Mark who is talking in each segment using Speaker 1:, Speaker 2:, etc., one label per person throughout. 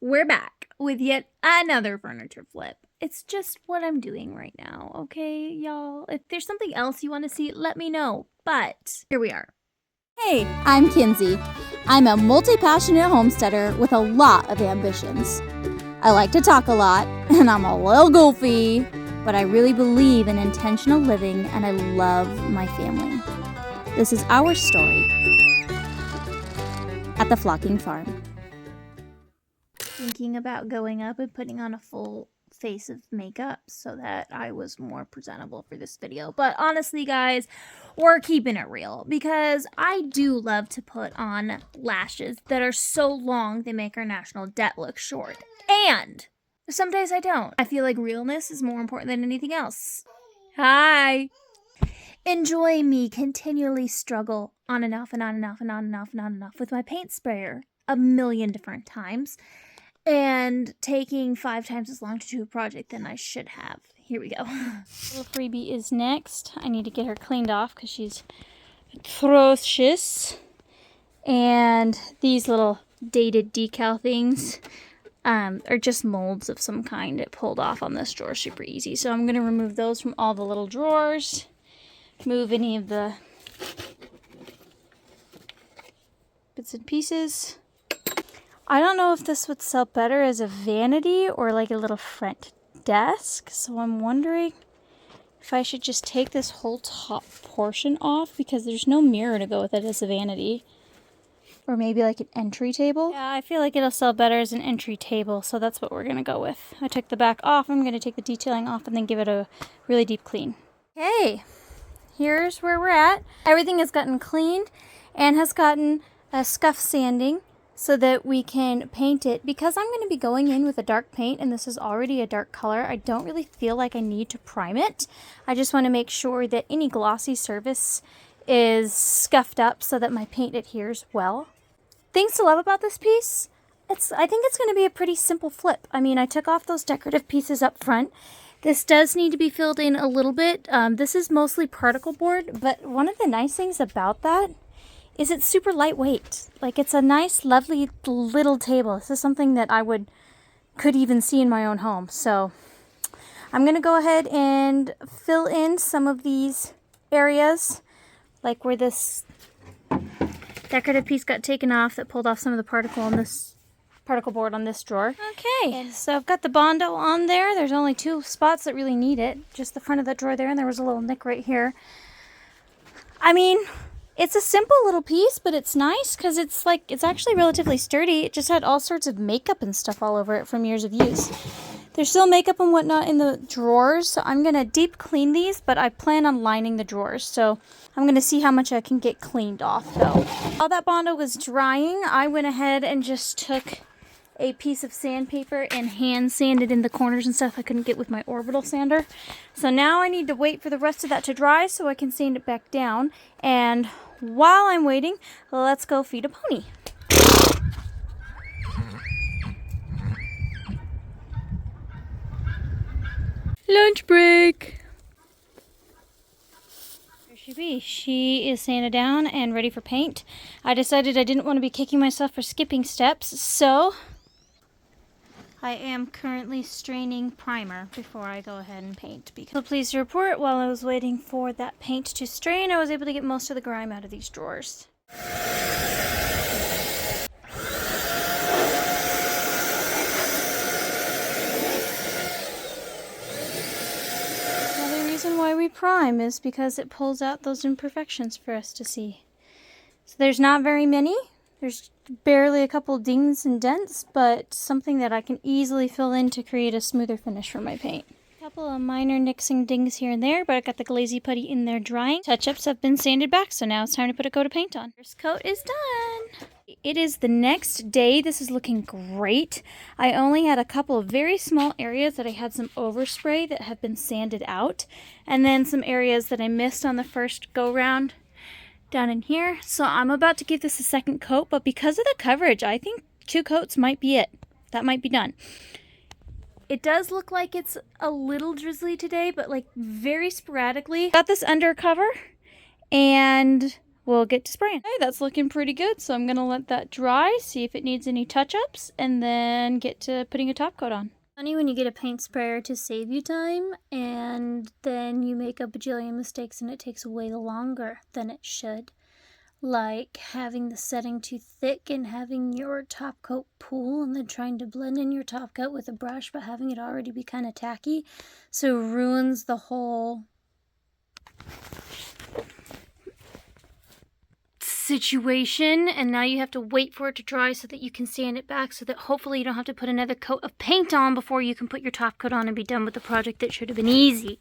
Speaker 1: We're back with yet another furniture flip. It's just what I'm doing right now, okay, y'all? If there's something else you want to see, let me know. But here we are.
Speaker 2: Hey, I'm Kinsey. I'm a multi-passionate homesteader with a lot of ambitions. I like to talk a lot, and I'm a little goofy, but I really believe in intentional living, and I love my family. This is our story at the Flocking Farm.
Speaker 1: Thinking about going up and putting on a full face of makeup so that I was more presentable for this video. But honestly, guys, we're keeping it real because I do love to put on lashes that are so long they make our national debt look short. And some days I don't. I feel like realness is more important than anything else. Hi! Enjoy me continually struggle on and off and on and off and on and off and on and off with my paint sprayer a million different times. And taking 5 times as long to do a project than I should have. Here we go.
Speaker 2: Little freebie is next. I need to get her cleaned off because she's atrocious. And these little dated decal things are just molds of some kind. It pulled off on this drawer super easy. So I'm going to remove those from all the little drawers. Move any of the bits and pieces. I don't know if this would sell better as a vanity or like a little front desk. So I'm wondering if I should just take this whole top portion off because there's no mirror to go with it as a vanity. Or maybe like an entry table. Yeah, I feel like it'll sell better as an entry table. So that's what we're going to go with. I took the back off. I'm going to take the detailing off and then give it a really deep clean. Okay, here's where we're at. Everything has gotten cleaned and has gotten a scuff sanding, so that we can paint it. Because I'm going to be going in with a dark paint and this is already a dark color, I don't really feel like I need to prime it. I just want to make sure that any glossy surface is scuffed up so that my paint adheres well. Things to love about this piece, I think it's going to be a pretty simple flip. I mean, I took off those decorative pieces up front. This does need to be filled in a little bit. This is mostly particle board, but one of the nice things about that is it's super lightweight. Like, it's a nice, lovely little table. This is something that I could even see in my own home. So I'm going to go ahead and fill in some of these areas, like where this decorative piece got taken off that pulled off some of the particle board on this drawer. Okay, so I've got the Bondo on there. There's only 2 spots that really need it. Just the front of the drawer there, and there was a little nick right here. I mean, it's a simple little piece, but it's nice because it's actually relatively sturdy. It just had all sorts of makeup and stuff all over it from years of use. There's still makeup and whatnot in the drawers, so I'm going to deep clean these, but I plan on lining the drawers, so I'm going to see how much I can get cleaned off, though. While that Bondo was drying, I went ahead and just took a piece of sandpaper and hand sanded in the corners and stuff I couldn't get with my orbital sander. So now I need to wait for the rest of that to dry so I can sand it back down. And while I'm waiting, let's go feed a pony. Lunch break. There she be. She is sanded down and ready for paint. I decided I didn't want to be kicking myself for skipping steps, so I am currently straining primer before I go ahead and paint. So pleased to report, while I was waiting for that paint to strain, I was able to get most of the grime out of these drawers. Another reason why we prime is because it pulls out those imperfections for us to see. So there's not very many. There's barely a couple dings and dents, but something that I can easily fill in to create a smoother finish for my paint. A couple of minor nicks and dings here and there, but I got the glazy putty in there drying. Touch-ups have been sanded back, so now it's time to put a coat of paint on. First coat is done. It is the next day. This is looking great. I only had a couple of very small areas that I had some overspray that have been sanded out, and then some areas that I missed on the first go-round down in here. So I'm about to give this a second coat, but because of the coverage, I think 2 coats might be it. That might be done. It does look like it's a little drizzly today, but like very sporadically. Got this under cover, and we'll get to spraying. Okay, that's looking pretty good, so I'm gonna let that dry, see if it needs any touch-ups, and then get to putting a top coat on. Funny when you get a paint sprayer to save you time, and then you make a bajillion mistakes and it takes way longer than it should. Like having the setting too thick and having your top coat pool and then trying to blend in your top coat with a brush but having it already be kind of tacky, so it ruins the whole situation, and now you have to wait for it to dry so that you can sand it back, so that hopefully you don't have to put another coat of paint on before you can put your top coat on and be done with the project that should have been easy.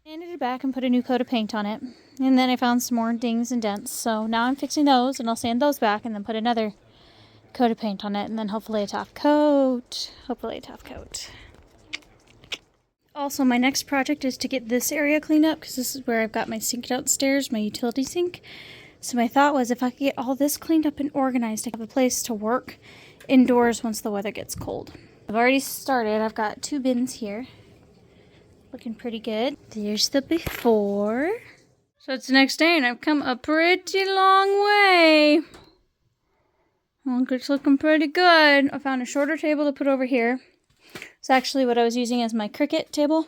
Speaker 2: Sanded it back and put a new coat of paint on it, and then I found some more dings and dents, so now I'm fixing those, and I'll sand those back and then put another coat of paint on it, and then hopefully a top coat. Also, my next project is to get this area cleaned up, because this is where I've got my sink downstairs, my utility sink. So my thought was, if I could get all this cleaned up and organized, I have a place to work indoors once the weather gets cold. I've already started. I've got 2 bins here. Looking pretty good. There's the before. So it's the next day and I've come a pretty long way. Well, it's looking pretty good. I found a shorter table to put over here. It's actually what I was using as my Cricut table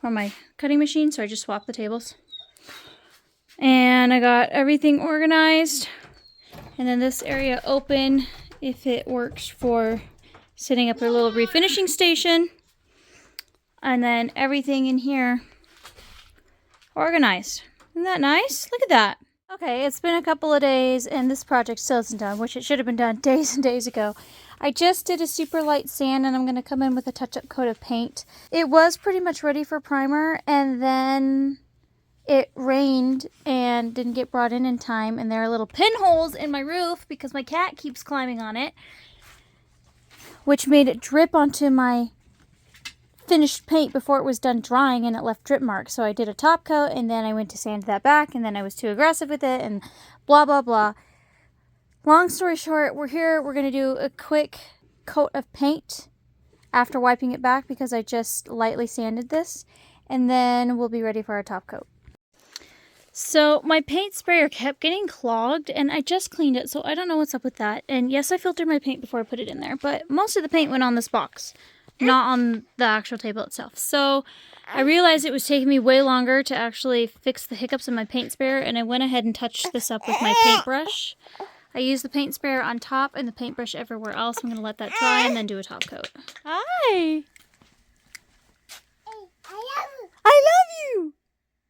Speaker 2: for my cutting machine, so I just swapped the tables. And I got everything organized. And then this area open if it works for setting up a little refinishing station. And then everything in here organized. Isn't that nice? Look at that. Okay, it's been a couple of days and this project still isn't done, which it should have been done days and days ago. I just did a super light sand and I'm going to come in with a touch-up coat of paint. It was pretty much ready for primer, and then it rained and didn't get brought in time, and there are little pinholes in my roof because my cat keeps climbing on it, which made it drip onto my finished paint before it was done drying, and it left drip marks. So I did a top coat and then I went to sand that back, and then I was too aggressive with it and blah blah blah. Long story short, we're here. We're going to do a quick coat of paint after wiping it back because I just lightly sanded this, and then we'll be ready for our top coat. So my paint sprayer kept getting clogged and I just cleaned it, so I don't know what's up with that. And yes, I filtered my paint before I put it in there, but most of the paint went on this box, not on the actual table itself. So I realized it was taking me way longer to actually fix the hiccups in my paint sprayer, and I went ahead and touched this up with my paintbrush. I used the paint sprayer on top and the paintbrush everywhere else. I'm going to let that dry and then do a top coat. Hi! I love you!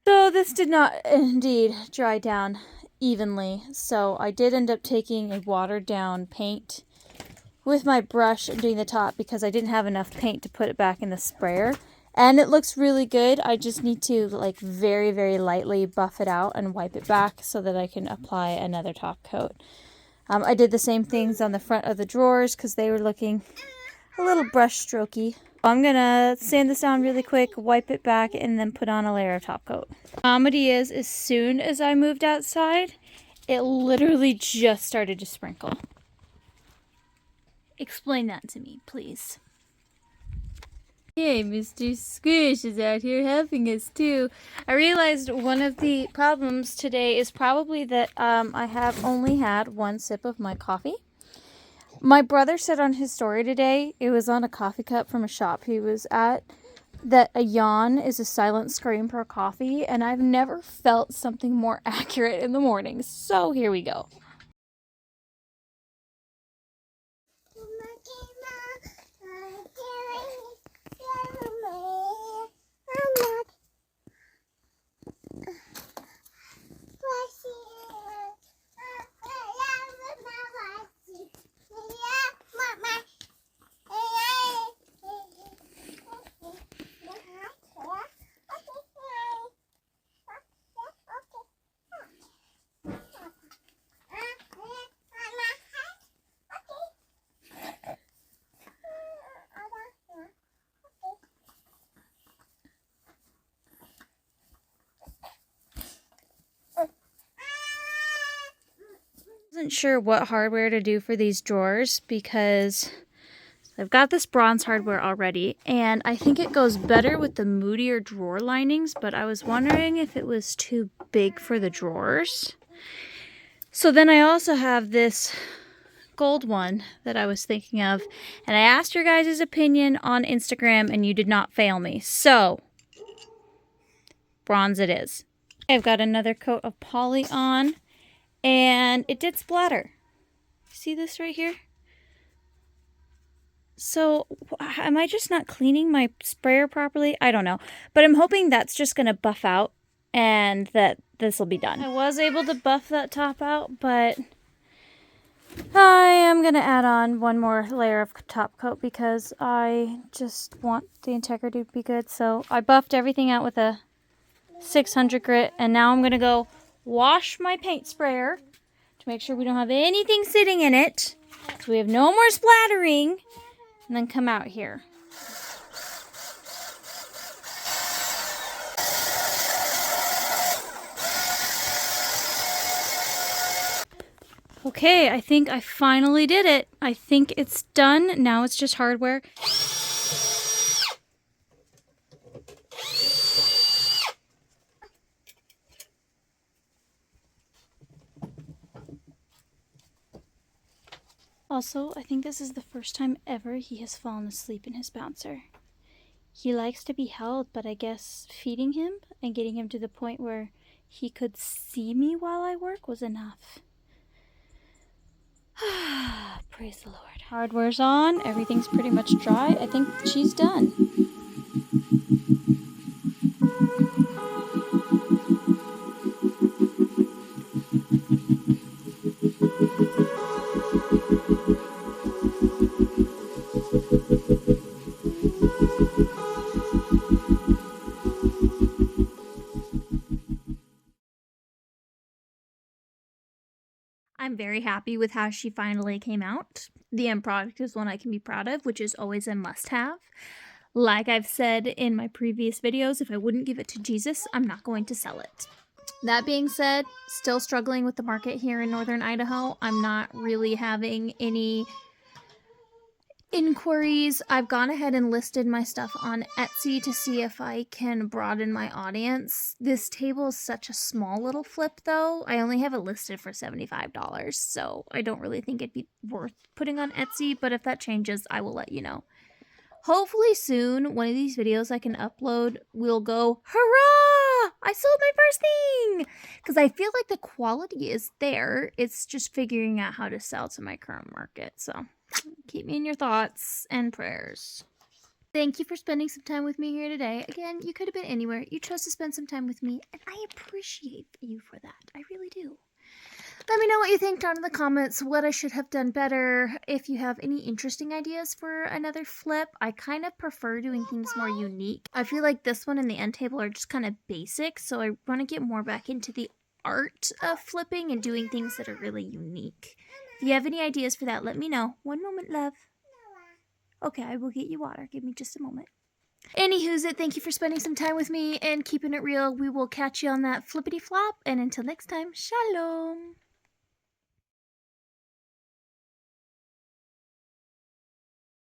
Speaker 2: So this did not indeed dry down evenly, so I did end up taking a watered down paint with my brush and doing the top because I didn't have enough paint to put it back in the sprayer. And it looks really good. I just need to like very, very lightly buff it out and wipe it back so that I can apply another top coat. I did the same things on the front of the drawers because they were looking a little brush strokey. I'm going to sand this down really quick, wipe it back, and then put on a layer of top coat. Comedy is, as soon as I moved outside, it literally just started to sprinkle. Explain that to me, please. Hey, Mr. Squish is out here helping us too. I realized one of the problems today is probably that I have only had 1 sip of my coffee. My brother said on his story today, it was on a coffee cup from a shop he was at, that a yawn is a silent scream for coffee, and I've never felt something more accurate in the morning. So here we go. Wasn't sure what hardware to do for these drawers because I've got this bronze hardware already, and I think it goes better with the moodier drawer linings, but I was wondering if it was too big for the drawers. So then I also have this gold one that I was thinking of, and I asked your guys' opinion on Instagram, and you did not fail me. So, bronze it is. I've got another coat of poly on, and it did splatter. See this right here? So, am I just not cleaning my sprayer properly? I don't know. But I'm hoping that's just going to buff out and that this will be done. I was able to buff that top out, but I am going to add on one more layer of top coat because I just want the integrity to be good. So, I buffed everything out with a 600 grit, and now I'm going to go wash my paint sprayer to make sure we don't have anything sitting in it. So we have no more splattering. And then come out here. Okay, I think I finally did it. I think it's done. Now it's just hardware. Also, I think this is the first time ever he has fallen asleep in his bouncer. He likes to be held, but I guess feeding him and getting him to the point where he could see me while I work was enough. Praise the Lord. Hardware's on. Everything's pretty much dry. I think she's done.
Speaker 1: I'm very happy with how she finally came out. The end product is one I can be proud of, which is always a must-have. Like I've said in my previous videos, if I wouldn't give it to Jesus, I'm not going to sell it. That being said, still struggling with the market here in northern Idaho. I'm not really having any inquiries. I've gone ahead and listed my stuff on Etsy to see if I can broaden my audience. This table is such a small little flip though. I only have it listed for $75, so I don't really think it'd be worth putting on Etsy, but if that changes, I will let you know. Hopefully soon, one of these videos I can upload will go, hurrah! I sold my first thing! Because I feel like the quality is there. It's just figuring out how to sell to my current market, so keep me in your thoughts and prayers. Thank you for spending some time with me here today. Again, you could have been anywhere. You chose to spend some time with me, and I appreciate you for that. I really do. Let me know what you think down in the comments, what I should have done better. If you have any interesting ideas for another flip, I kind of prefer doing things more unique. I feel like this one and the end table are just kind of basic, so I want to get more back into the art of flipping and doing things that are really unique. If you have any ideas for that, let me know. One moment, love. Okay, I will get you water. Give me just a moment. Anywho's it, thank you for spending some time with me and keeping it real. We will catch you on that flippity flop, and until next time, shalom.